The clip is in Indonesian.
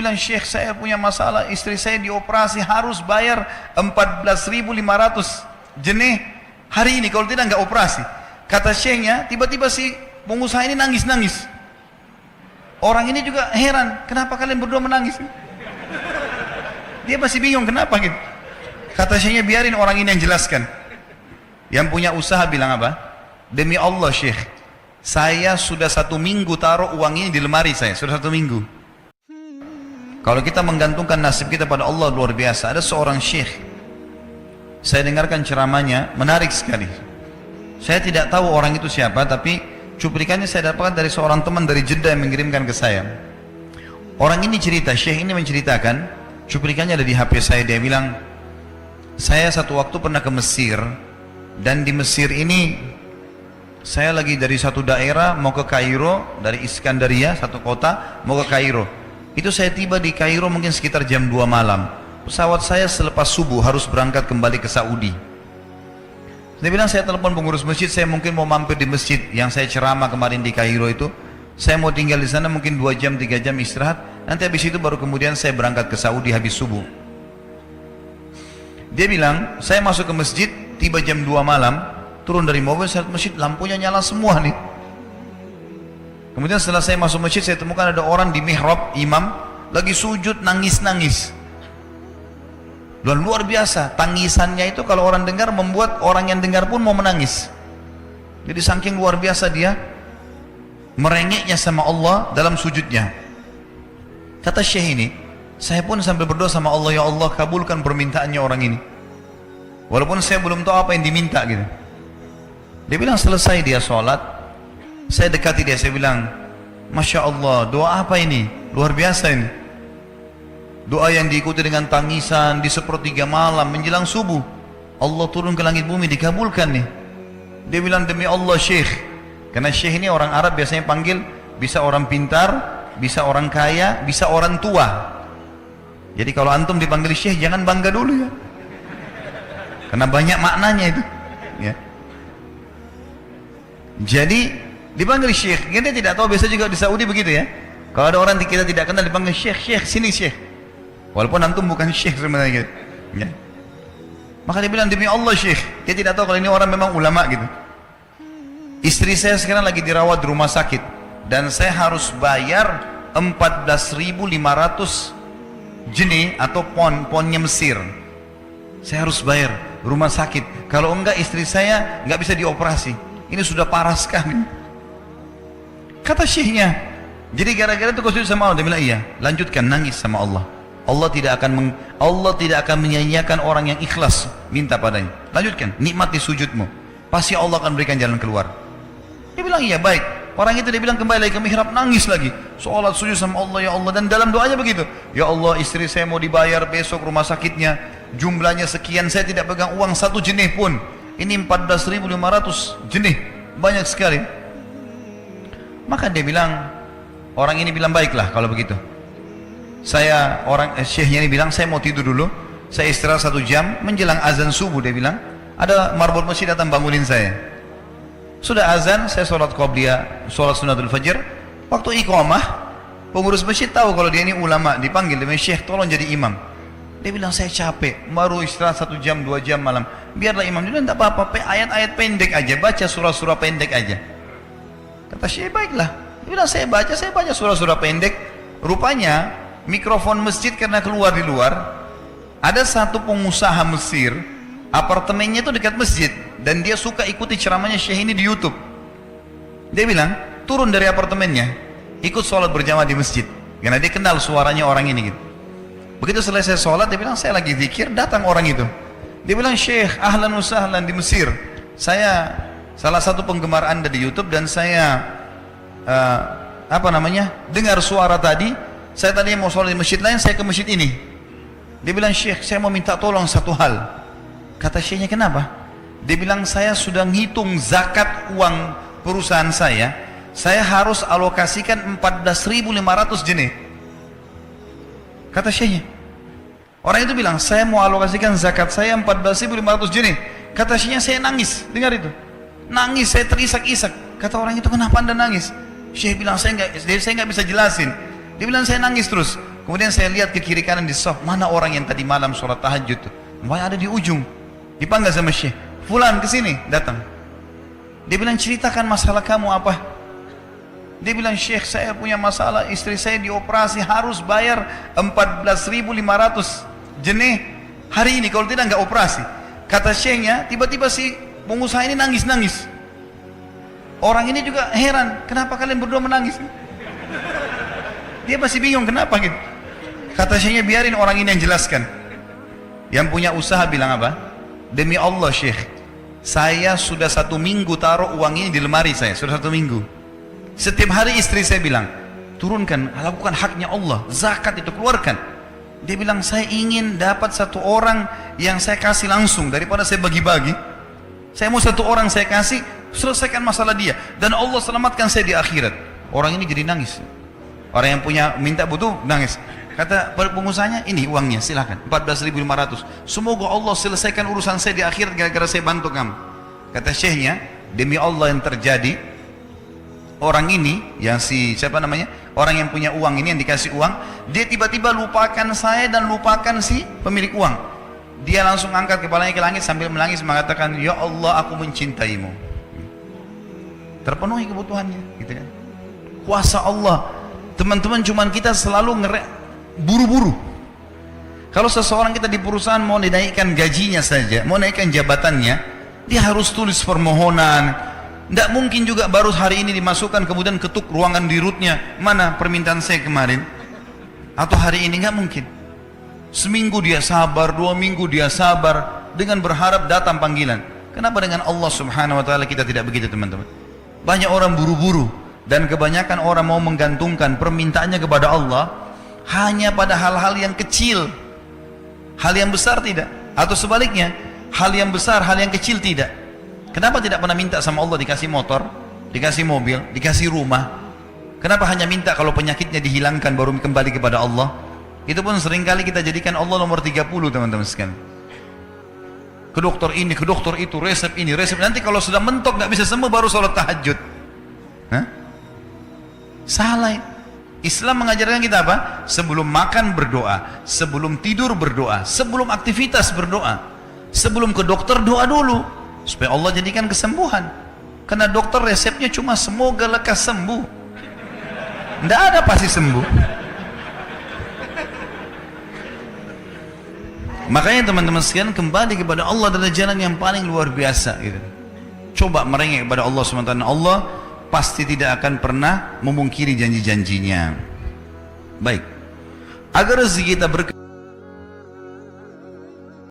bilang, Syekh saya punya masalah, istri saya dioperasi harus bayar 14.500 jenih hari ini, kalau tidak nggak operasi. Kata Syekhnya, tiba-tiba si pengusaha ini nangis-nangis. Orang ini juga heran, kenapa kalian berdua menangis? Dia masih bingung kenapa gitu. Kata Syekhnya, biarin orang ini yang jelaskan. Yang punya usaha bilang apa? Demi Allah Syekh, saya sudah 1 minggu taruh uang ini di lemari saya, sudah 1 minggu. Kalau kita menggantungkan nasib kita pada Allah luar biasa. Ada seorang syekh, saya dengarkan ceramahnya, menarik sekali. Saya tidak tahu orang itu siapa, tapi cuplikannya saya dapatkan dari seorang teman dari Jeddah yang mengirimkan ke saya. Orang ini cerita, syekh ini menceritakan, cuplikannya ada di HP saya. Dia bilang, saya satu waktu pernah ke Mesir, dan di Mesir ini saya lagi dari satu daerah mau ke Kairo, dari Iskandaria satu kota mau ke Kairo. Itu saya tiba di Kairo mungkin sekitar jam 2 malam. Pesawat saya selepas subuh harus berangkat kembali ke Saudi. Dia bilang, saya telepon pengurus masjid, saya mungkin mau mampir di masjid yang saya ceramah kemarin di Kairo itu. Saya mau tinggal di sana mungkin 2 jam 3 jam istirahat. Nanti habis itu baru kemudian saya berangkat ke Saudi habis subuh. Dia bilang, saya masuk ke masjid, tiba jam 2 malam, turun dari mobil, saya lihat masjid lampunya nyala semua nih. Kemudian setelah saya masuk masjid, saya temukan ada orang di mihrab, imam lagi sujud nangis-nangis. Dan luar biasa, tangisannya itu kalau orang dengar membuat orang yang dengar pun mau menangis. Jadi saking luar biasa dia merengeknya sama Allah dalam sujudnya. Kata syekh ini, saya pun sambil berdoa sama Allah, ya Allah kabulkan permintaannya orang ini, walaupun saya belum tahu apa yang diminta gitu. Dia bilang selesai dia sholat, saya dekati dia, saya bilang, Masya Allah, doa apa ini? Luar biasa ini. Doa yang diikuti dengan tangisan di 1/3 malam menjelang subuh. Allah turun ke langit bumi, dikabulkan nih. Dia bilang, demi Allah Syekh. Karena Syekh ini orang Arab biasanya panggil, bisa orang pintar, bisa orang kaya, bisa orang tua. Jadi kalau antum dipanggil Syekh, jangan bangga dulu ya. Karena banyak maknanya itu. Ya. Jadi dipanggil syekh, kita tidak tahu, biasa juga di Saudi begitu ya. Kalau ada orang kita tidak kenal dipanggil syekh, syekh sini syekh, walaupun antum bukan syekh sebenarnya gitu. Ya. Maka dia bilang, demi Allah syekh, dia tidak tahu kalau ini orang memang ulama gitu. Istri saya sekarang lagi dirawat di rumah sakit, dan saya harus bayar 14.500 jenih atau ponnya Mesir. Saya harus bayar rumah sakit, kalau enggak istri saya enggak bisa dioperasi. Ini sudah parah sekali. Kata syekhnya, jadi gara-gara itu kau sujud sama Allah. Dia bilang, iya, lanjutkan nangis sama Allah. Allah tidak akan menyanyiakan orang yang ikhlas minta padanya. Lanjutkan, nikmati sujudmu, pasti Allah akan berikan jalan keluar. Dia bilang, iya baik. Orang itu dia bilang kembali lagi ke mihrab, nangis lagi, sholat sujud sama Allah, ya Allah. Dan dalam doanya begitu, ya Allah istri saya mau dibayar besok rumah sakitnya, jumlahnya sekian, saya tidak pegang uang 1 jenih pun. Ini 14.500 jenih, banyak sekali. Maka dia bilang, orang ini bilang, baiklah kalau begitu. Syekhnya ini bilang, saya mau tidur dulu, saya istirahat 1 jam, menjelang azan subuh dia bilang, ada marbot masjid datang bangunin saya. Sudah azan, saya sholat qobliyah, sholat sunnatul fajr. Waktu iqamah, pengurus masjid tahu kalau dia ini ulama, dipanggil, dia bilang, Syekh tolong jadi imam. Dia bilang, saya capek, baru istirahat 1 jam 2 jam malam, biarlah imam. Dia bilang, tidak apa-apa, ayat-ayat pendek aja, baca surah-surah pendek aja. Kata Syekh, baiklah. Dia bilang, saya baca surah-surah pendek. Rupanya mikrofon masjid karena keluar di luar, ada satu pengusaha Mesir, apartemennya itu dekat masjid, dan dia suka ikuti ceramahnya Syekh ini di YouTube. Dia bilang, turun dari apartemennya, ikut sholat berjamaah di masjid, karena dia kenal suaranya orang ini gitu. Begitu selesai sholat, dia bilang, saya lagi zikir, datang orang itu. Dia bilang, Syekh, ahlan wa sahlan di Mesir, saya salah satu penggemar Anda di YouTube, dan saya dengar suara tadi. Saya tadi mau sholat di masjid lain, saya ke masjid ini. Dia bilang, Syekh, saya mau minta tolong satu hal. Kata Syekhnya, kenapa? Dia bilang, saya sudah ngitung zakat uang perusahaan saya harus alokasikan 14.500 jenih. Kata Syekhnya, orang itu bilang, saya mau alokasikan zakat saya 14.500 jenih. Kata Syekhnya, saya nangis, dengar itu. Nangis, saya terisak-isak. Kata orang itu, kenapa Anda nangis? Syekh bilang, saya nggak bisa jelasin. Dia bilang, saya nangis terus. Kemudian saya lihat ke kiri kanan di saf, mana orang yang tadi malam sholat tahajud tuh? Ada di ujung. Dipanggil sama Syekh, fulan kesini, datang. Dia bilang, ceritakan masalah kamu apa? Dia bilang, Syekh, saya punya masalah, istri saya dioperasi harus bayar 14.500 jenih hari ini, kalau tidak nggak operasi. Kata Syekhnya, tiba-tiba si pengusaha ini nangis-nangis. Orang ini juga heran, kenapa kalian berdua menangis? Dia masih bingung kenapa gitu. Kata Syekhnya, biarin orang ini yang jelaskan. Yang punya usaha bilang apa? Demi Allah Syekh, saya sudah 1 minggu taruh uang ini di lemari saya, sudah 1 minggu. Setiap hari istri saya bilang, turunkan, lakukan haknya Allah, zakat itu keluarkan. Dia bilang, saya ingin dapat 1 orang yang saya kasih langsung daripada saya bagi-bagi. Saya mau 1 orang saya kasih, selesaikan masalah dia, dan Allah selamatkan saya di akhirat. Orang ini jadi nangis. Orang yang punya minta butuh nangis. Kata pengusahanya, ini uangnya silahkan, 14.500. Semoga Allah selesaikan urusan saya di akhirat gara-gara saya bantu kamu. Kata Syekhnya, demi Allah yang terjadi, orang ini yang siapa namanya, orang yang punya uang ini, yang dikasih uang, dia tiba-tiba lupakan saya dan lupakan si pemilik uang. Dia langsung angkat kepalanya ke langit sambil menangis mengatakan, ya Allah, aku mencintaimu. Terpenuhi kebutuhannya, gitu kan. Kuasa Allah. Teman-teman, cuman kita selalu buru-buru. Kalau seseorang kita di perusahaan mau dinaikkan gajinya saja, mau naikkan jabatannya, dia harus tulis permohonan. Tidak mungkin juga baru hari ini dimasukkan kemudian ketuk ruangan di rootnya, mana permintaan saya kemarin, atau hari ini, nggak mungkin. Seminggu dia sabar, 2 minggu dia sabar, dengan berharap datang panggilan. Kenapa dengan Allah subhanahu wa ta'ala kita tidak begitu, teman-teman? Banyak orang buru-buru, dan kebanyakan orang mau menggantungkan permintaannya kepada Allah hanya pada hal-hal yang kecil, hal yang besar tidak, atau sebaliknya, hal yang besar, hal yang kecil tidak. Kenapa tidak pernah minta sama Allah dikasih motor, dikasih mobil, dikasih rumah? Kenapa hanya minta kalau penyakitnya dihilangkan baru kembali kepada Allah? Itu pun seringkali kita jadikan Allah nomor 30, teman-teman sekalian. Ke dokter ini, ke dokter itu, resep ini, resep. Nanti kalau sudah mentok nggak bisa sembuh baru sholat tahajud. Hah? Salah. Islam mengajarkan kita apa? Sebelum makan berdoa, sebelum tidur berdoa, sebelum aktivitas berdoa, sebelum ke dokter doa dulu supaya Allah jadikan kesembuhan. Karena dokter resepnya cuma semoga lekas sembuh. Tidak ada pasti sembuh. Makanya teman-teman sekalian, kembali kepada Allah adalah jalan yang paling luar biasa gitu. Coba merengek kepada Allah SWT. Allah pasti tidak akan pernah memungkiri janji-janjinya. Baik, agar rezeki kita